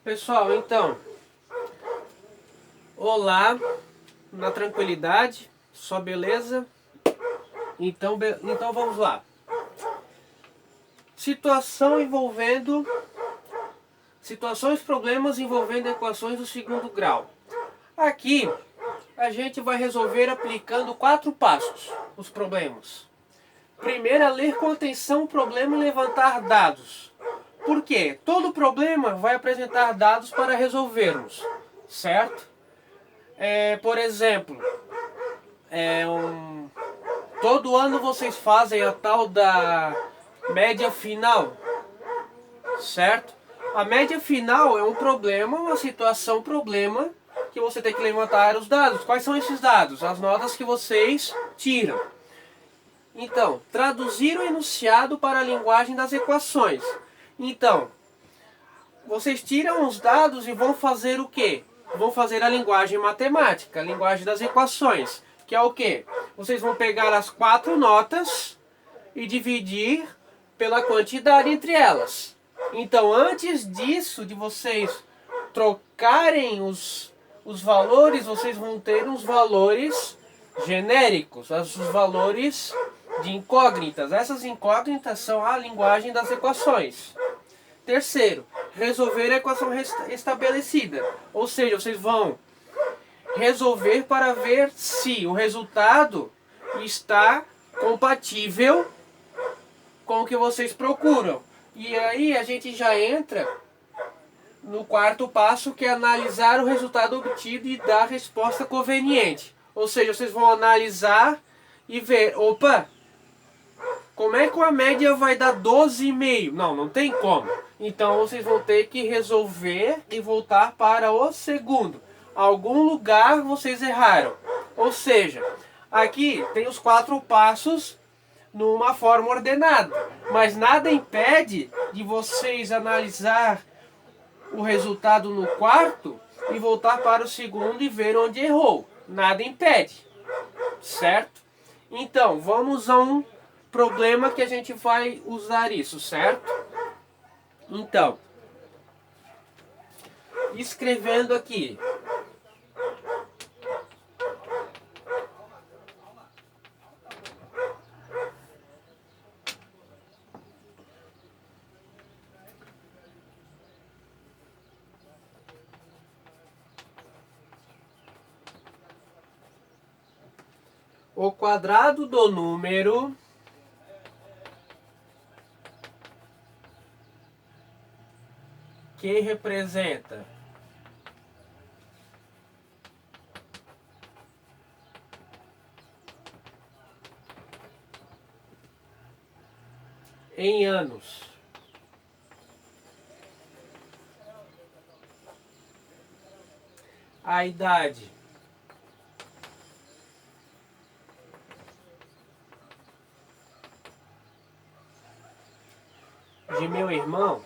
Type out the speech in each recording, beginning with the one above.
Pessoal, então, olá, na tranquilidade, só beleza? Então vamos lá. Problemas envolvendo equações do segundo grau. Aqui, a gente vai resolver aplicando 4 passos, os problemas. Primeiro é ler com atenção o problema e levantar dados. Por quê? Todo problema vai apresentar dados para resolvermos, certo? Por exemplo, todo ano vocês fazem a tal da média final, certo? A média final é um problema, uma situação problema, que você tem que levantar os dados. Quais são esses dados? As notas que vocês tiram. Então, traduzir o enunciado para a linguagem das equações. Então, vocês tiram os dados e vão fazer o quê? Vão fazer a linguagem matemática, a linguagem das equações, que é o quê? Vocês vão pegar as 4 notas e dividir pela quantidade entre elas. Então, antes disso, de vocês trocarem os valores, vocês vão ter uns valores genéricos, os valores de incógnitas. Essas incógnitas são a linguagem das equações. Terceiro, resolver a equação estabelecida. Ou seja, vocês vão resolver para ver se o resultado está compatível com o que vocês procuram. E aí a gente já entra no 4º passo, que é analisar o resultado obtido e dar a resposta conveniente. Ou seja, vocês vão analisar e ver, opa, como é que a média vai dar 12,5? Não tem como. Então vocês vão ter que resolver e voltar para o segundo. Algum lugar vocês erraram. Ou seja, aqui tem os 4 passos numa forma ordenada. Mas nada impede de vocês analisar o resultado no 4º e voltar para o segundo e ver onde errou. Nada impede. Certo? Então, vamos a um problema que a gente vai usar isso, certo? Então, escrevendo aqui. O quadrado do número que representa em anos a idade de meu irmão,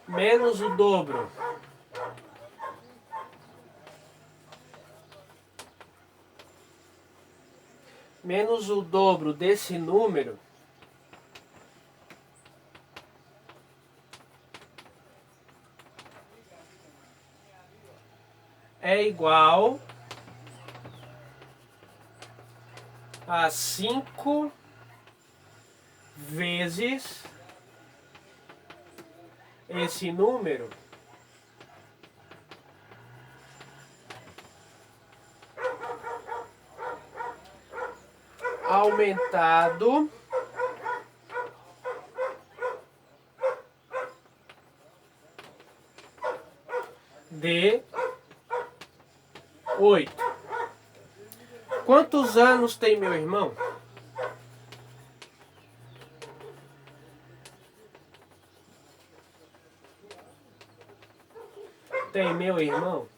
menos o dobro desse número é igual a 5 vezes esse número aumentado de 8. Quantos anos tem meu irmão? Tem meu irmão?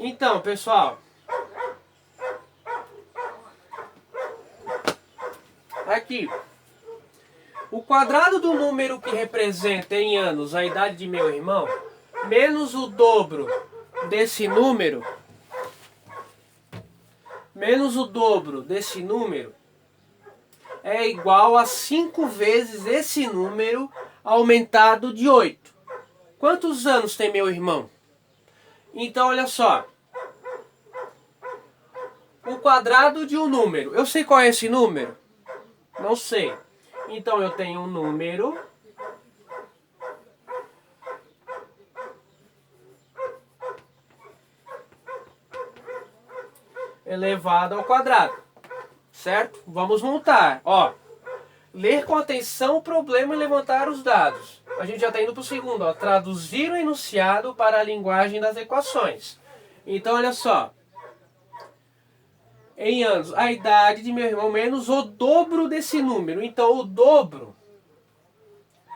Então, pessoal, aqui, o quadrado do número que representa em anos a idade de meu irmão menos o dobro desse número, menos o dobro desse número, é igual a 5 vezes esse número aumentado de 8. Quantos anos tem meu irmão? Então, olha só. O quadrado de um número. Eu sei qual é esse número? Não sei. Então, eu tenho um número elevado ao quadrado. Certo? Vamos montar. Ó. Ler com atenção o problema e levantar os dados. A gente já está indo para o segundo. Ó. Traduzir o enunciado para a linguagem das equações. Então, olha só. Em anos, a idade de meu irmão menos o dobro desse número. Então, o dobro.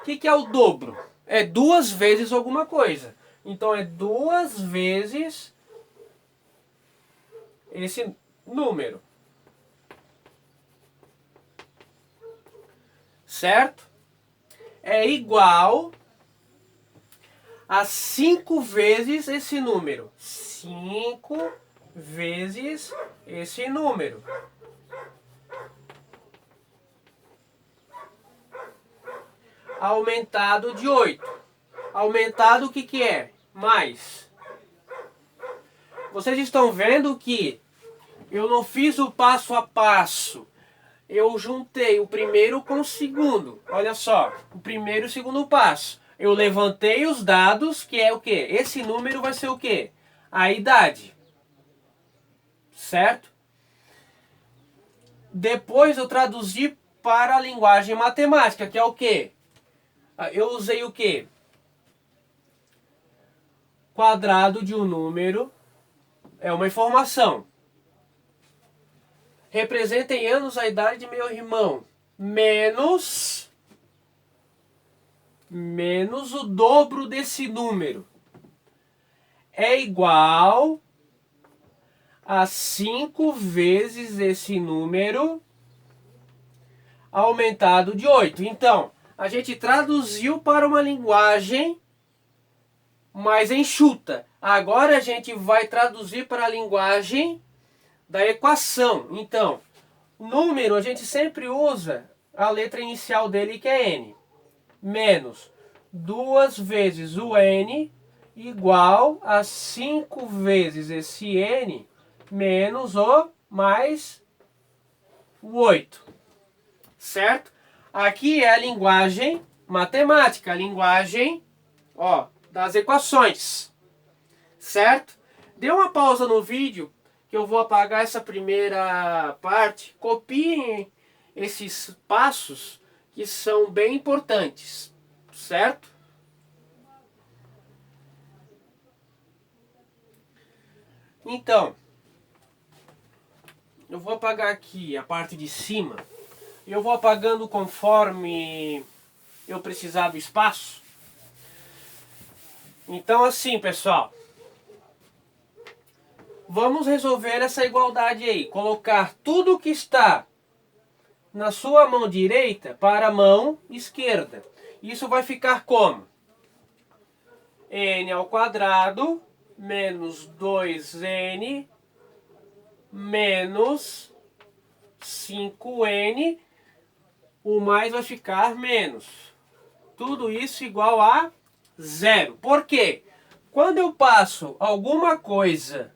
O que é o dobro? É 2 vezes alguma coisa. Então, é 2 vezes esse número. Certo? É igual a 5 vezes esse número. 5 vezes esse número. Aumentado de 8. Aumentado o que é? Mais. Vocês estão vendo que eu não fiz o passo a passo. Eu juntei o primeiro com o segundo. Olha só, o primeiro e o segundo passo. Eu levantei os dados, que é o quê? Esse número vai ser o quê? A idade. Certo? Depois eu traduzi para a linguagem matemática, que é o quê? Eu usei o quê? Quadrado de um número é uma informação. Representa em anos a idade de meu irmão. Menos o dobro desse número. É igual a 5 vezes esse número aumentado de 8. Então, a gente traduziu para uma linguagem mais enxuta. Agora a gente vai traduzir para a linguagem da equação. Então, número a gente sempre usa a letra inicial dele, que é n. Menos 2 vezes o n igual a 5 vezes esse n menos o mais o 8. Certo? Aqui é a linguagem matemática, a linguagem, ó, das equações. Certo? Dê uma pausa no vídeo que eu vou apagar essa primeira parte. Copiem esses passos que são bem importantes, certo? Então, eu vou apagar aqui a parte de cima. Eu vou apagando conforme eu precisar do espaço. Então, assim, pessoal, vamos resolver essa igualdade aí. Colocar tudo que está na sua mão direita para a mão esquerda. Isso vai ficar como? N ao quadrado menos 2n menos 5n. O mais vai ficar menos. Tudo isso igual a 0. Por quê? Quando eu passo alguma coisa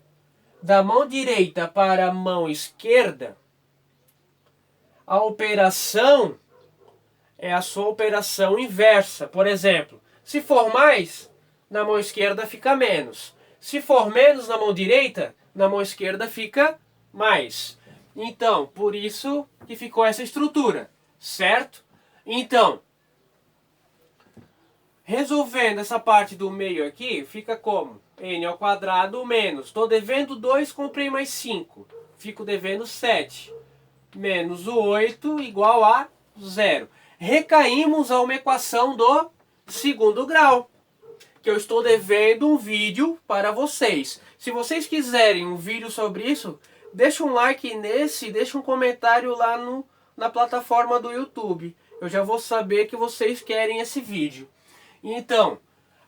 da mão direita para a mão esquerda, a operação é a sua operação inversa. Por exemplo, se for mais, na mão esquerda fica menos. Se for menos na mão direita, na mão esquerda fica mais. Então, por isso que ficou essa estrutura, certo? Então, resolvendo essa parte do meio aqui, fica como? N ao quadrado menos. Estou devendo 2, comprei mais 5. Fico devendo 7. Menos o 8 igual a 0. Recaímos a uma equação do segundo grau, que eu estou devendo um vídeo para vocês. Se vocês quiserem um vídeo sobre isso, deixa um like nesse, deixa um comentário lá na plataforma do YouTube. Eu já vou saber que vocês querem esse vídeo. Então,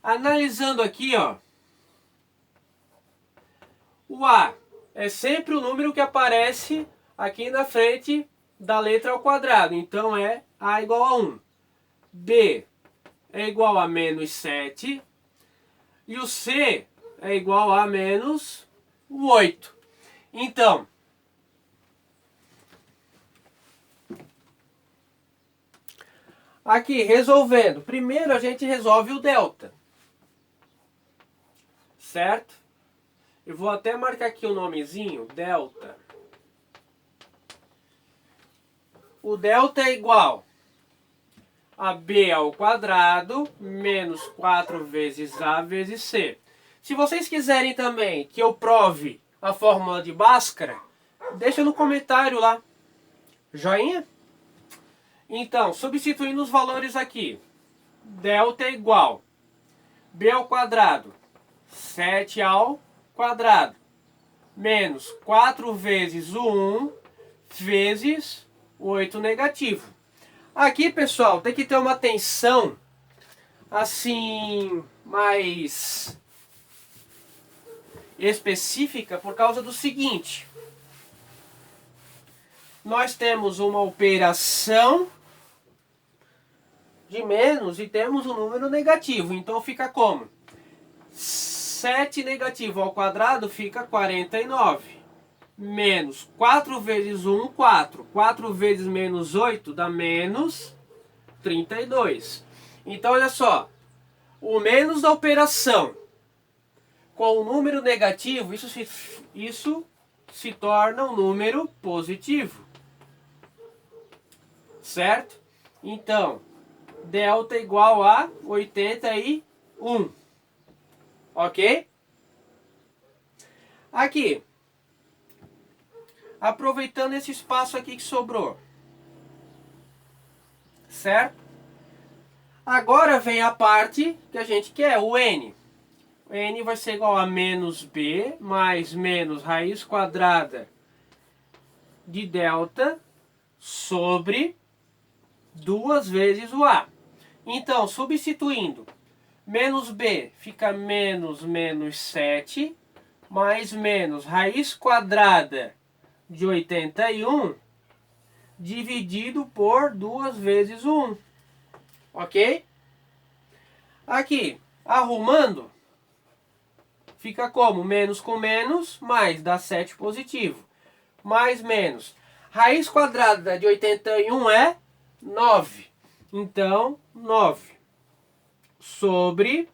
Analisando aqui, ó, o A é sempre o número que aparece aqui na frente da letra ao quadrado. Então é A igual a 1. B é igual a menos 7. E o C é igual a menos 8. Então, aqui resolvendo. Primeiro a gente resolve o delta. Certo? Eu vou até marcar aqui o nomezinho, delta. O delta é igual a b ao quadrado menos 4 vezes a vezes c. Se vocês quiserem também que eu prove a fórmula de Bhaskara, deixa no comentário lá. Joinha? Então, substituindo os valores aqui. Delta é igual b ao quadrado, 7 ao quadrado, menos 4 vezes o 1 vezes o 8 negativo. Aqui, pessoal, tem que ter uma atenção assim mais específica por causa do seguinte. Nós temos uma operação de menos e temos um número negativo. Então fica como? 7 negativo ao quadrado fica 49. Menos 4 vezes 1, 4. 4 vezes menos 8 dá menos 32. Então, olha só. O menos da operação com o número negativo, isso se torna um número positivo. Certo? Então, delta igual a 81. Ok? Aqui. Aproveitando esse espaço aqui que sobrou. Certo? Agora vem a parte que a gente quer, o n. O n vai ser igual a menos b mais menos raiz quadrada de delta sobre 2 vezes o a. Então, substituindo, menos b fica menos 7 mais menos raiz quadrada de 81 dividido por 2 vezes o 1. Ok? Aqui, arrumando, fica como? Menos com menos, mais dá 7 positivo. Mais menos. Raiz quadrada de 81 é 9. Então, 9 sobre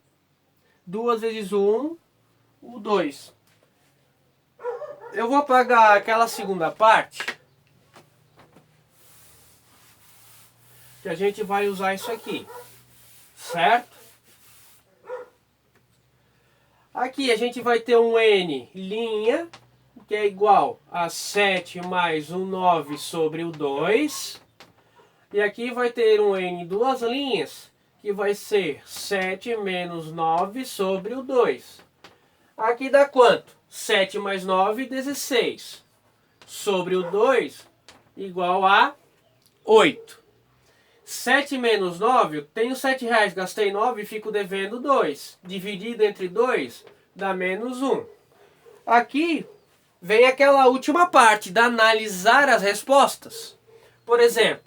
2 vezes o 1, o 2. Eu vou apagar aquela segunda parte, que a gente vai usar isso aqui, certo? Aqui a gente vai ter um n linha, que é igual a 7 mais o 9 sobre o 2. E aqui vai ter um n duas linhas, que vai ser 7 menos 9 sobre o 2. Aqui dá quanto? 7 mais 9, 16. Sobre o 2, igual a 8. 7 menos 9, eu tenho 7 reais, gastei 9 e fico devendo 2. Dividido entre 2, dá menos 1. Aqui vem aquela última parte, da analisar as respostas. Por exemplo,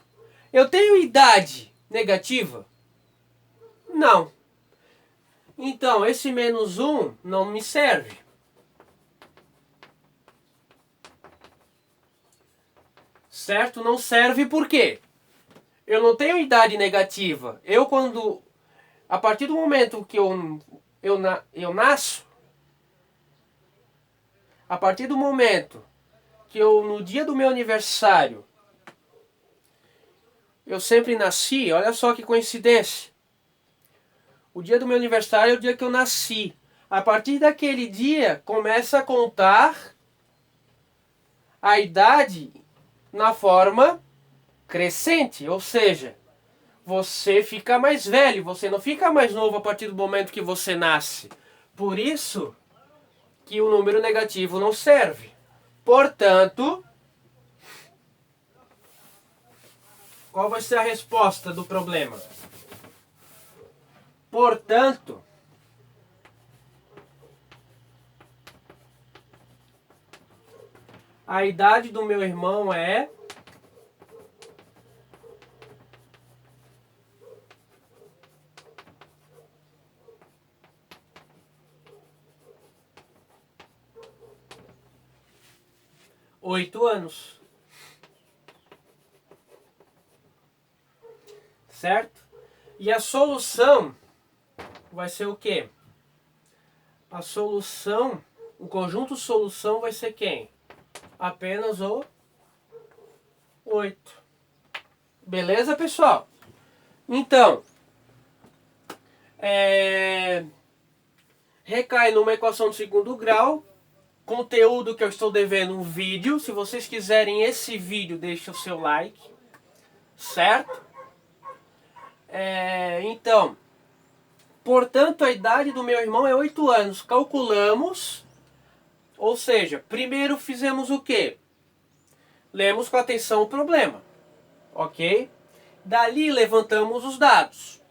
eu tenho idade negativa? Não. Então, esse menos 1 não me serve. Certo? Não serve por quê? Eu não tenho idade negativa. A partir do momento que eu nasço, a partir do momento que no dia do meu aniversário, eu sempre nasci, olha só que coincidência. O dia do meu aniversário é o dia que eu nasci. A partir daquele dia, começa a contar a idade na forma crescente, ou seja, você fica mais velho, você não fica mais novo a partir do momento que você nasce. Por isso que o número negativo não serve. Portanto, qual vai ser a resposta do problema? Portanto, A idade do meu irmão é... oito anos. Certo? E a solução vai ser o quê? A solução, o conjunto solução vai ser quem? Apenas o 8. Beleza, pessoal? Então, recai numa equação de segundo grau, conteúdo que eu estou devendo um vídeo. Se vocês quiserem esse vídeo, deixa o seu like, certo? Então, portanto, a idade do meu irmão é 8 anos. Calculamos, ou seja, primeiro fizemos o quê? Lemos com atenção o problema, ok? Dali levantamos os dados.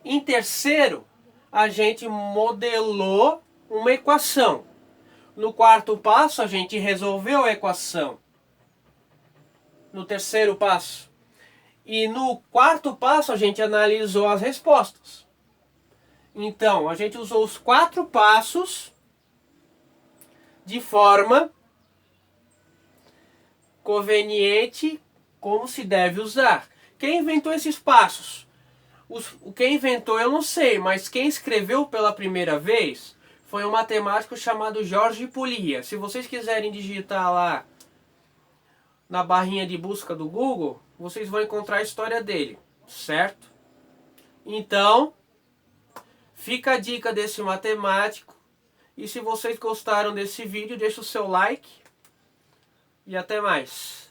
Em terceiro, a gente modelou uma equação. No quarto passo, a gente resolveu a equação. No terceiro passo. E no quarto passo, a gente analisou as respostas. Então, a gente usou os 4 passos de forma conveniente, como se deve usar. Quem inventou esses passos? Quem inventou eu não sei, mas quem escreveu pela primeira vez foi um matemático chamado Jorge Polier. Se vocês quiserem digitar lá na barrinha de busca do Google, vocês vão encontrar a história dele, certo? Então, fica a dica desse matemático. E se vocês gostaram desse vídeo, deixa o seu like. E até mais.